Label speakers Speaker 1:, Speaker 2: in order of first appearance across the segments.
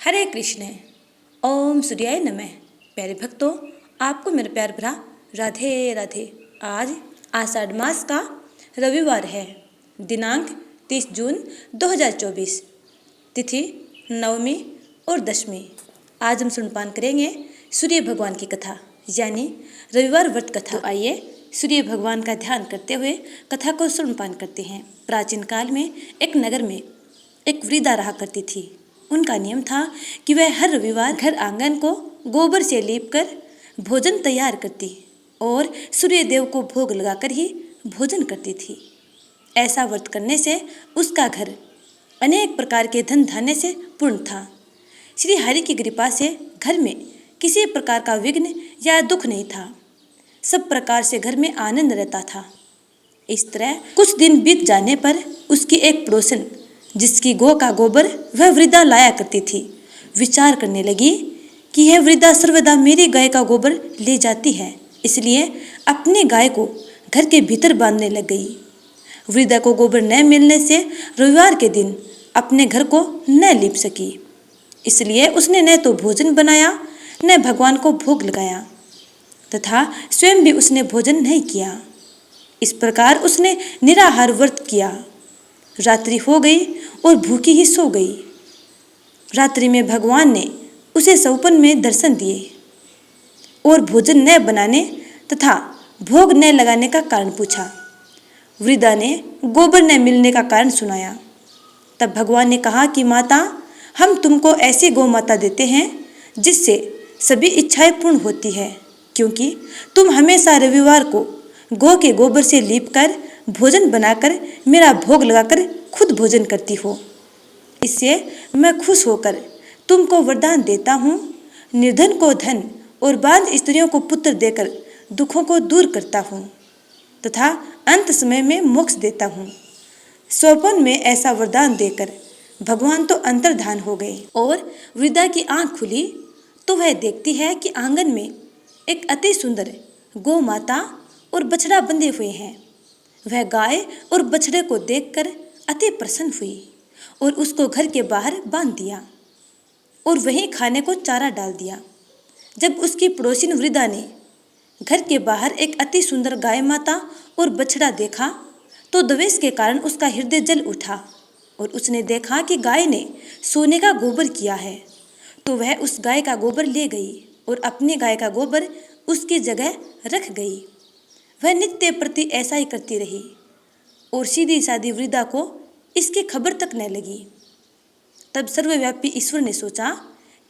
Speaker 1: हरे कृष्ण। ओम सूर्याय नमः। प्यारे भक्तों, आपको मेरा प्यार भरा राधे राधे। आज आषाढ़ मास का रविवार है, दिनांक 30 जून 2024, तिथि नवमी और दशमी। आज हम सुनपान करेंगे सूर्य भगवान की कथा, यानी रविवार व्रत कथा। तो आइए सूर्य भगवान का ध्यान करते हुए कथा को सुनपान करते हैं। प्राचीन काल में एक नगर में एक वृद्धा रहा करती थी। उनका नियम था कि वह हर रविवार घर आंगन को गोबर से लीपकर भोजन तैयार करती और सूर्य देव को भोग लगाकर ही भोजन करती थी। ऐसा व्रत करने से उसका घर अनेक प्रकार के धन धान्य से पूर्ण था। श्री हरि की कृपा से घर में किसी प्रकार का विघ्न या दुख नहीं था। सब प्रकार से घर में आनंद रहता था। इस तरह कुछ दिन बीत जाने पर उसकी एक पड़ोसन, जिसकी गौ का गोबर वह वृद्धा लाया करती थी, विचार करने लगी कि यह वृद्धा सर्वदा मेरी गाय का गोबर ले जाती है, इसलिए अपनी गाय को घर के भीतर बांधने लग गई। वृद्धा को गोबर न मिलने से रविवार के दिन अपने घर को न लीप सकी, इसलिए उसने न तो भोजन बनाया न भगवान को भोग लगाया तथा स्वयं भी उसने भोजन नहीं किया। इस प्रकार उसने निराहार व्रत किया। रात्रि हो गई और भूखी ही सो गई। रात्रि में भगवान ने उसे सपन में दर्शन दिए और भोजन न बनाने तथा भोग न लगाने का कारण पूछा। वृद्धा ने गोबर न मिलने का कारण सुनाया। तब भगवान ने कहा कि माता, हम तुमको ऐसी गौ माता देते हैं जिससे सभी इच्छाएं पूर्ण होती है, क्योंकि तुम हमेशा रविवार को गौ के गोबर से लीपकर भोजन बनाकर मेरा भोग लगाकर खुद भोजन करती हो। इससे मैं खुश होकर तुमको वरदान देता हूँ। निर्धन को धन और बांझ स्त्रियों को पुत्र देकर दुखों को दूर करता हूँ तथा अंत समय में मोक्ष देता हूँ। स्वप्न में ऐसा वरदान देकर भगवान तो अंतर्धान हो गए और वृद्धा की आंख खुली तो वह देखती है कि आंगन में एक अति सुंदर गौ माता और बछड़ा बंधे हुए हैं। वह गाय और बछड़े को देखकर अति प्रसन्न हुई और उसको घर के बाहर बांध दिया और वहीं खाने को चारा डाल दिया। जब उसकी पड़ोसिन वृद्धा ने घर के बाहर एक अति सुंदर गाय माता और बछड़ा देखा तो द्वेष के कारण उसका हृदय जल उठा और उसने देखा कि गाय ने सोने का गोबर किया है, तो वह उस गाय का गोबर ले गई और अपनी गाय का गोबर उसकी जगह रख गई। वह नित्य प्रति ऐसा ही करती रही और सीधी सादी वृद्धा को इसकी खबर तक न लगी। तब सर्वव्यापी ईश्वर ने सोचा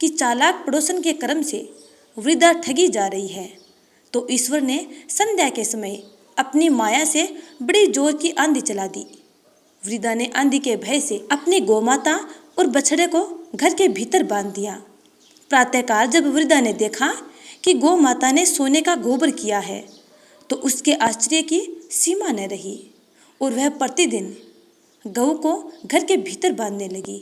Speaker 1: कि चालाक पड़ोसन के कर्म से वृद्धा ठगी जा रही है, तो ईश्वर ने संध्या के समय अपनी माया से बड़ी जोर की आंधी चला दी। वृद्धा ने आंधी के भय से अपनी गौमाता और बछड़े को घर के भीतर बांध दिया। प्रातःकाल जब वृद्धा ने देखा कि गौ माता ने सोने का गोबर किया है, तो उसके आश्चर्य की सीमा न रही और वह प्रतिदिन गऊ को घर के भीतर बांधने लगी।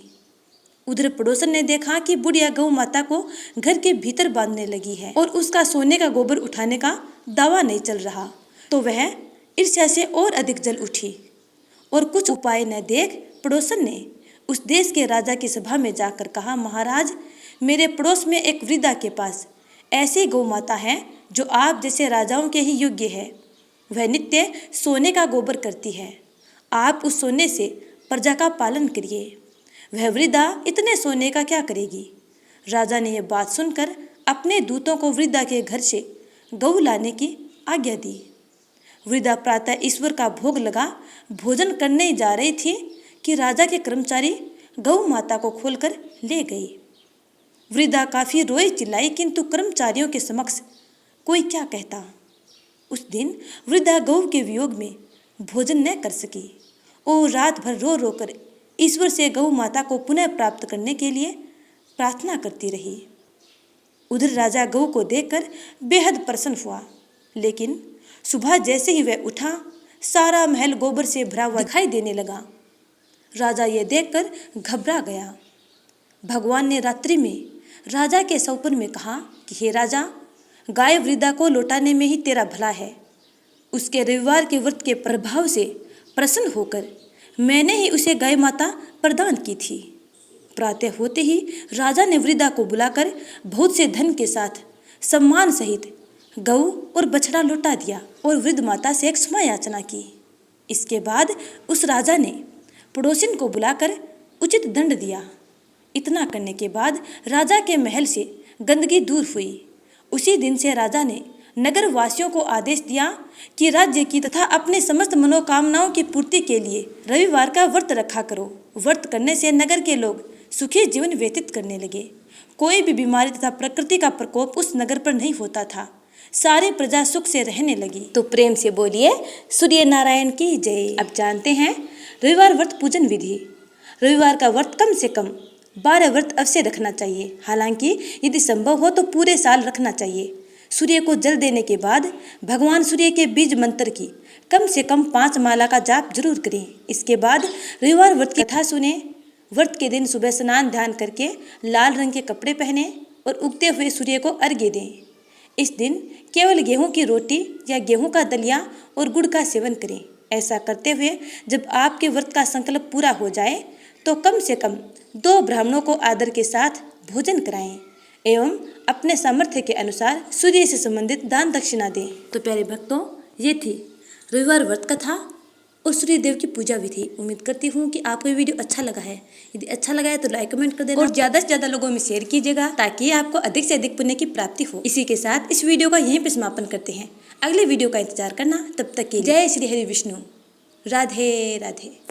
Speaker 1: उधर पड़ोसन ने देखा कि बुढ़िया गऊ माता को घर के भीतर बांधने लगी है और उसका सोने का गोबर उठाने का दावा नहीं चल रहा, तो वह ईर्ष्या से और अधिक जल उठी और कुछ उपाय न देख पड़ोसन ने उस देश के राजा की सभा में जाकर कहा, महाराज, मेरे पड़ोस में एक वृद्धा के पास ऐसी गौ माता है जो आप जैसे राजाओं के ही योग्य है। वह नित्य सोने का गोबर करती है। आप उस सोने से प्रजा का पालन करिए। वह वृद्धा इतने सोने का क्या करेगी? राजा ने यह बात सुनकर अपने दूतों को वृद्धा के घर से गऊ लाने की आज्ञा दी। वृद्धा प्रातः ईश्वर का भोग लगा भोजन करने जा रही थी कि राजा के कर्मचारी गऊ माता को खोलकर ले गई। वृद्धा काफी रोई चिल्लाई, किंतु कर्मचारियों के समक्ष कोई क्या कहता। उस दिन वृद्धा गऊ के वियोग में भोजन न कर सकी और रात भर रो रो कर ईश्वर से गऊ माता को पुनः प्राप्त करने के लिए प्रार्थना करती रही। उधर राजा गऊ को देखकर बेहद प्रसन्न हुआ, लेकिन सुबह जैसे ही वह उठा, सारा महल गोबर से भरा हुआ दिखाई देने लगा। राजा ये देखकर घबरा गया। भगवान ने रात्रि में राजा के सपन में कहा कि हे राजा, गाय वृद्धा को लौटाने में ही तेरा भला है। उसके रविवार के व्रत के प्रभाव से प्रसन्न होकर मैंने ही उसे गाय माता प्रदान की थी, प्रातः होते ही राजा ने वृद्धा को बुलाकर बहुत से धन के साथ सम्मान सहित गऊ और बछड़ा लौटा दिया और वृद्ध माता से एक क्षमा याचना की। इसके बाद उस राजा ने पड़ोसिन को बुलाकर उचित दंड दिया। इतना करने के बाद राजा के महल से गंदगी दूर हुई। उसी दिन से राजा ने नगर वासियों को आदेश दिया कि राज्य की तथा अपने समस्त मनोकामनाओं की पूर्ति के लिए रविवार का व्रत रखा करो। व्रत करने से नगर के लोग सुखी जीवन व्यतीत करने लगे। कोई भी बीमारी तथा प्रकृति का प्रकोप उस नगर पर नहीं होता था। सारी प्रजा सुख से रहने लगी। तो प्रेम से बोलिए सूर्य नारायण की जय। अब जानते हैं रविवार व्रत पूजन विधि। रविवार का व्रत कम से कम 12 व्रत अवश्य रखना चाहिए। हालांकि यदि संभव हो तो पूरे साल रखना चाहिए। सूर्य को जल देने के बाद भगवान सूर्य के बीज मंत्र की कम से कम 5 माला का जाप जरूर करें। इसके बाद रविवार व्रत की कथा सुने। व्रत के दिन सुबह स्नान ध्यान करके लाल रंग के कपड़े पहने और उगते हुए सूर्य को अर्घ्य दें। इस दिन केवल गेहूं की रोटी या गेहूं का दलिया और गुड़ का सेवन करें। ऐसा करते हुए जब आपके व्रत का संकल्प पूरा हो जाए तो कम से कम 2 ब्राह्मणों को आदर के साथ भोजन कराएं एवं अपने सामर्थ्य के अनुसार सूर्य से संबंधित दान दक्षिणा दें। तो प्यारे भक्तों, ये थी रविवार व्रत कथा और सूर्य देव की पूजा विधि। उम्मीद करती हूँ कि आपको ये वीडियो अच्छा लगा है। यदि अच्छा लगा है तो लाइक कमेंट कर देना और ज़्यादा से ज़्यादा लोगों में शेयर कीजिएगा ताकि आपको अधिक से अधिक पुण्य की प्राप्ति हो। इसी के साथ इस वीडियो का यहीं पर समापन करते हैं। अगले वीडियो का इंतजार करना। तब तक के लिए जय श्री हरि विष्णु। राधे राधे।